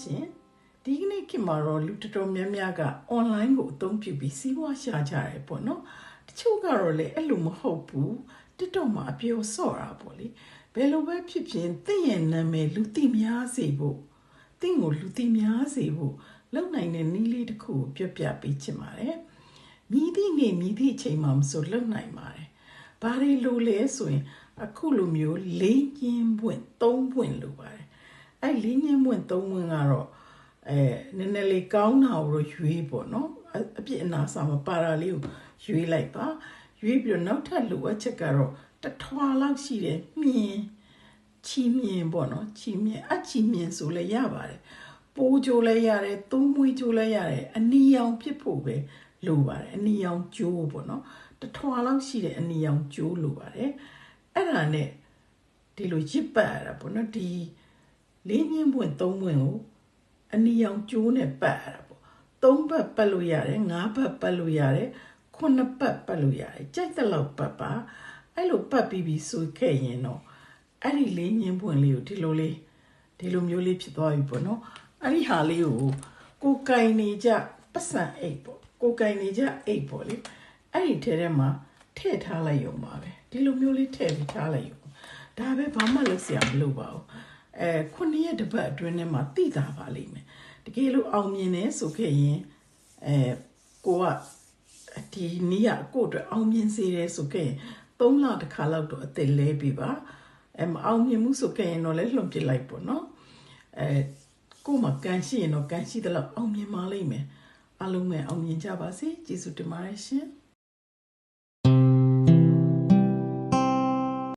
ရှင်ဒီကနေ့ခင်မှာတော့လူတော်များများက online ကိုအသုံးပြုပြီးစီးပွားရှာကြတယ်ပေါ့နော်တချို့ကတော့လေအဲ့လိုမဟုတ်ဘူး TikTok မှာအပြောဆော့တာပေါ့လေဘယ်လိုပဲဖြစ်ဖြစ်သင်ရဲ့နာမည်လူသိများစေဖို့သင်ကိုလူသိများစေဖို့လုပ်နိုင်တဲ့နည်းလေးတစ်ခုကိုပြောပြပေးချင်ပါတယ်မြည်သည့်နေ့မြည်သည့်အချိန်မှမဆိုလုပ်နိုင်ပါတယ်ဘာတွေလိုလဲဆိုရင်အခုလိုမျိုးလေးညင်းပွင့်၃ပွင့်လိုပါတယ်အဲ့လေးညင်းပွင့်၃ပွင့်ကတော့နည်းနည်းလေးကောင်းတာကိုရွေးပေါ့နော်အပြစ်အနာစာမပါတာလေးကိုရွေးလိုက်ပါရွေးပြီးတော့နောက်ထပ်လိုအပ်ချက်ကတော့တထွာလောက်ရှိတယ်မြင်ချီမြင်ပေါ့နော်ချီမြင်အချီမြင်ဆိုလည်းရပါတယ်ပိုးကြိုးလည်းရတယ်သုံးမွေးကြိုးလည်းရတယ်အနီရောင်ဖြစ်ဖို့ပဲလိုပါတယ်အနီရောင်ကြိုးပေါ့နော်တထွာလောက်ရှိတဲ့အနီရောင်ကြိုးလိုပါတယ်အဲ့ဒါနဲ့ဒီလိုရစ်ပတ်ရတာပေါ့နော်ဒီလေးညင်းပွင့်၃ပွင့်ကိုအနီရောင်ကြိုးနဲ့ပတ်ရတာပေါ့၃ပတ်ပတ်လို့ရတယ်၅ပတ်ပတ်လို့ရတယ်9ပတ်ပတ်လို့ရတယ်ကြိုက်တဲ့လောက်ပတ်ပါအဲ့လိုပတ်ပြီးပြီဆိုခဲ့ရင်တော့အဲ့ဒီလေးညင်းပွင့်လေးကိုဒီလိုမျိုးလေးဖြစ်သွားပြီပေါ့နော်အဲ့ဒီဟာလေးကိုကင်နေကြပတ်စံအိတ်ပေါ့ကိုကင်နေကြအိတ်ပေါ့လေအဲ့ဒီထဲမှာထည့်ထားလိုက်ရုံပါပဲဒီလိုမျိုးလေးထည့်ပြီးထားလိုက်ရုံဒါပဲဘာမှလုပ်စရာမလိုပါဘူး9ရက်တစ်ပတ်အတွင်းထဲမှာသိတာပါလိမ့်မယ်တကယ်လို့အောင်မြင်နေဆိုခဲ့ရင်ကိုကဒီနေ့ကကိုအတွက်အောင်မြင်စေတယ်ဆိုခဲ့ရင်3လတစ်ခါလောက်တော့အသက်လဲပြီးပါမအောင်မြင်မှုဆိုခဲ့ရင်တော့လည်းလွန်ပစ်လိုက်ပေါ့နော်ကိုမှကန်ရှိရင်တော့ကန်ရှိတဲ့လောက်အောင်မြင်ပါလိမ့်မယ်အားလုံးပဲအောင်မြင်ကြပါစေကျေးဇူးတင်ပါတယ်ရှင်